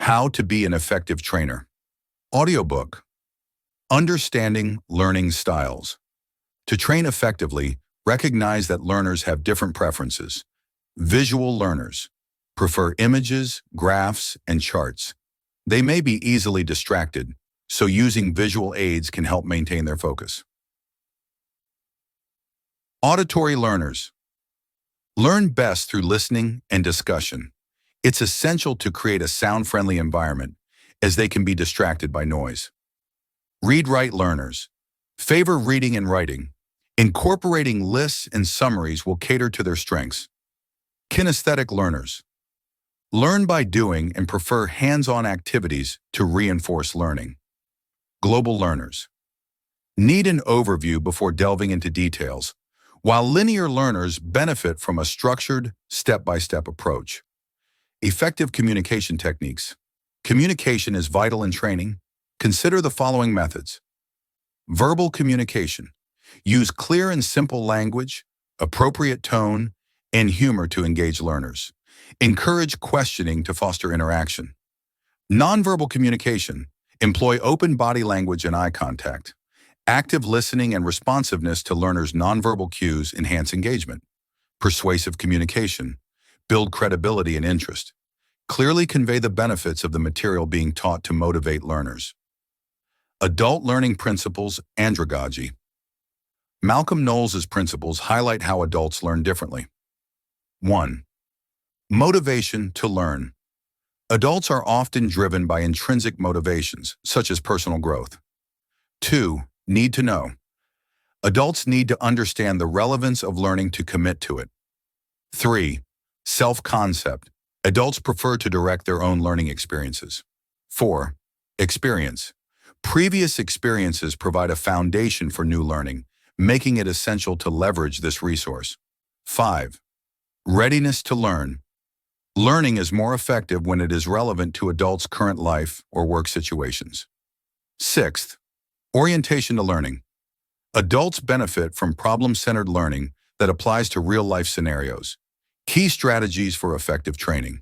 How to be an effective trainer. Audiobook. Understanding learning styles. To train effectively, recognize that learners have different preferences. Visual learners prefer images, graphs, and charts. They may be easily distracted, so using visual aids can help maintain their focus. Auditory learners learn best through listening and discussion. It's essential to create a sound-friendly environment, as they can be distracted by noise. Read-write learners favor reading and writing. Incorporating lists and summaries will cater to their strengths. Kinesthetic learners learn by doing and prefer hands-on activities to reinforce learning. Global learners need an overview before delving into details, while linear learners benefit from a structured, step-by-step approach. Effective communication techniques. Communication is vital in training. Consider the following methods. Verbal communication. Use clear and simple language, appropriate tone, and humor to engage learners. Encourage questioning to foster interaction. Nonverbal communication. Employ open body language and eye contact. Active listening and responsiveness to learners' nonverbal cues enhance engagement. Persuasive communication. Build credibility and interest. Clearly convey the benefits of the material being taught to motivate learners. Adult learning principles, andragogy. Malcolm Knowles' principles highlight how adults learn differently. 1. Motivation to learn. Adults are often driven by intrinsic motivations, such as personal growth. 2. Need to know. Adults need to understand the relevance of learning to commit to it. 3. Self-concept. Adults prefer to direct their own learning experiences. 4. Experience. Previous experiences provide a foundation for new learning, making it essential to leverage this resource. 5. Readiness to learn. Learning is more effective when it is relevant to adults' current life or work situations. 6. Orientation to learning. Adults benefit from problem-centered learning that applies to real-life scenarios. Key strategies for effective training.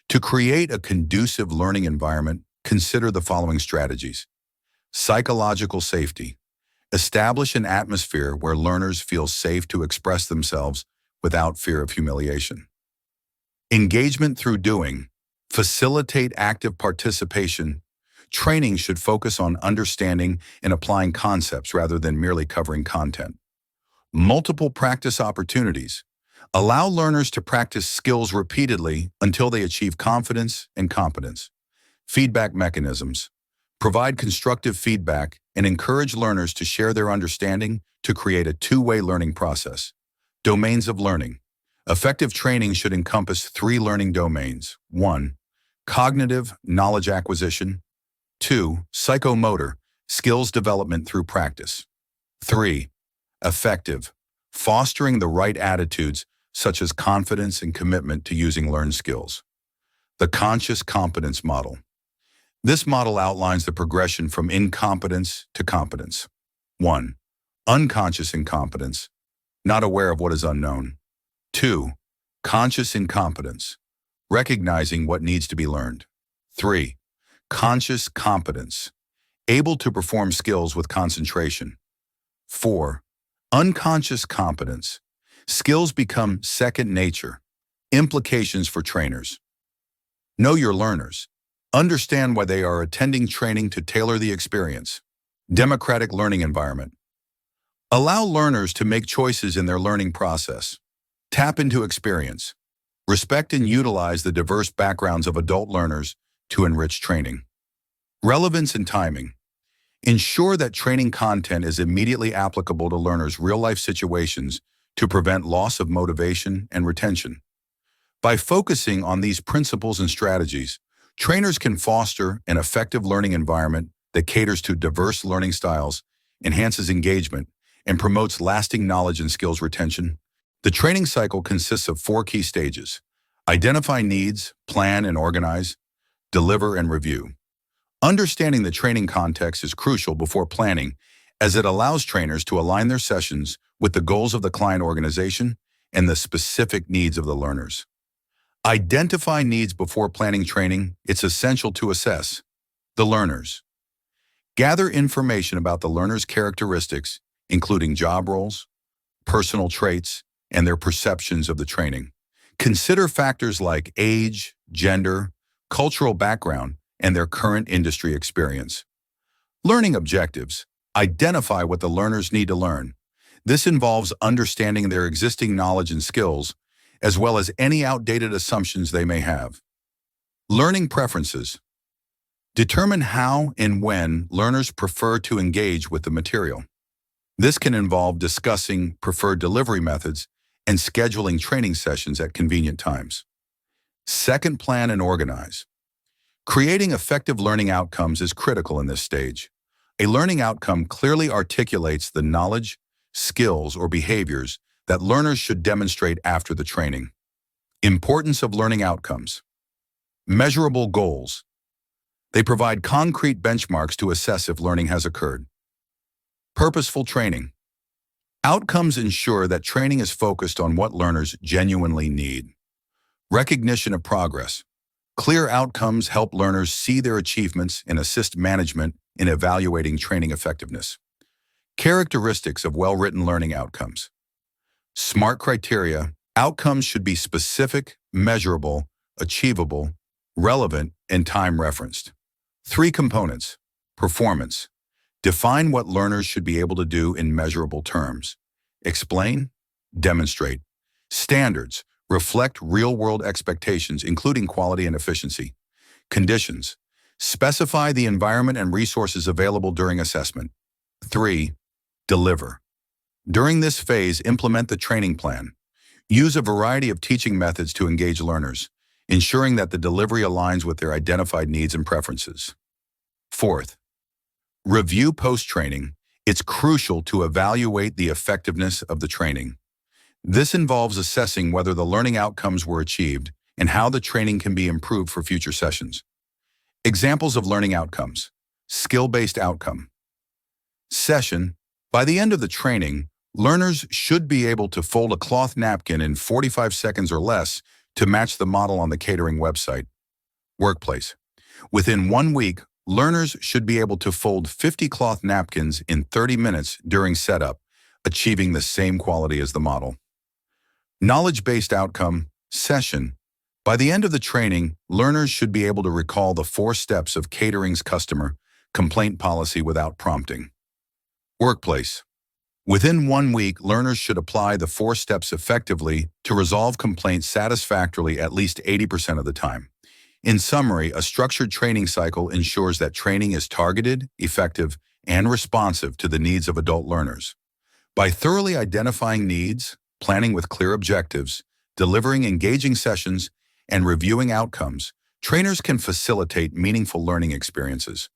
To create a conducive learning environment, consider the following strategies. Psychological safety. Establish an atmosphere where learners feel safe to express themselves without fear of humiliation. Engagement through doing. Facilitate active participation. Training should focus on understanding and applying concepts rather than merely covering content. Multiple practice opportunities. Allow learners to practice skills repeatedly until they achieve confidence and competence. Feedback mechanisms. Provide constructive feedback and encourage learners to share their understanding to create a two-way learning process. Domains of learning. Effective training should encompass 3 learning domains. 1. Cognitive, knowledge acquisition. 2. Psychomotor, skills development through practice. 3. Affective, fostering the right attitudes such as confidence and commitment to using learned skills. The conscious competence model. This model outlines the progression from incompetence to competence. 1. Unconscious incompetence, not aware of what is unknown. 2. Conscious incompetence, recognizing what needs to be learned. 3. Conscious competence, able to perform skills with concentration. 4. Unconscious competence, skills become second nature. Implications for trainers. Know your learners. Understand why they are attending training to tailor the experience. Democratic learning environment. Allow learners to make choices in their learning process. Tap into experience. Respect and utilize the diverse backgrounds of adult learners to enrich training. Relevance and timing. Ensure that training content is immediately applicable to learners' real-life situations to prevent loss of motivation and retention. By focusing on these principles and strategies, trainers can foster an effective learning environment that caters to diverse learning styles, enhances engagement, and promotes lasting knowledge and skills retention. The training cycle consists of 4 key stages: identify needs, plan and organize, deliver and review. Understanding the training context is crucial before planning, as it allows trainers to align their sessions with the goals of the client organization and the specific needs of the learners. Identify needs before planning training. It's essential to assess the learners. Gather information about the learner's characteristics, including job roles, personal traits, and their perceptions of the training. Consider factors like age, gender, cultural background, and their current industry experience. Learning objectives. Identify what the learners need to learn. This involves understanding their existing knowledge and skills, as well as any outdated assumptions they may have. Learning preferences. Determine how and when learners prefer to engage with the material. This can involve discussing preferred delivery methods and scheduling training sessions at convenient times. Second, plan and organize. Creating effective learning outcomes is critical in this stage. A learning outcome clearly articulates the knowledge, skills, or behaviors that learners should demonstrate after the training. Importance of learning outcomes. Measurable goals. They provide concrete benchmarks to assess if learning has occurred. Purposeful training. Outcomes ensure that training is focused on what learners genuinely need. Recognition of progress. Clear outcomes help learners see their achievements and assist management in evaluating training effectiveness. Characteristics of well-written learning outcomes. SMART criteria. Outcomes should be specific, measurable, achievable, relevant, and time-referenced. 3 components. Performance. Define what learners should be able to do in measurable terms. Explain, demonstrate. Standards. Reflect real-world expectations, including quality and efficiency. Conditions. Specify the environment and resources available during assessment. 3. Deliver. During this phase, implement the training plan. Use a variety of teaching methods to engage learners, ensuring that the delivery aligns with their identified needs and preferences. Fourth, review post-training. It's crucial to evaluate the effectiveness of the training. This involves assessing whether the learning outcomes were achieved and how the training can be improved for future sessions. Examples of learning outcomes. Skill-based outcome. Session. By the end of the training, learners should be able to fold a cloth napkin in 45 seconds or less to match the model on the catering website. Workplace. Within 1 week, learners should be able to fold 50 cloth napkins in 30 minutes during setup, achieving the same quality as the model. Knowledge-based outcome. Session. By the end of the training, learners should be able to recall the 4 steps of catering's customer complaint policy without prompting. Workplace. Within 1 week, learners should apply the 4 steps effectively to resolve complaints satisfactorily at least 80% of the time. In summary, a structured training cycle ensures that training is targeted, effective, and responsive to the needs of adult learners. By thoroughly identifying needs, planning with clear objectives, delivering engaging sessions, and reviewing outcomes, trainers can facilitate meaningful learning experiences.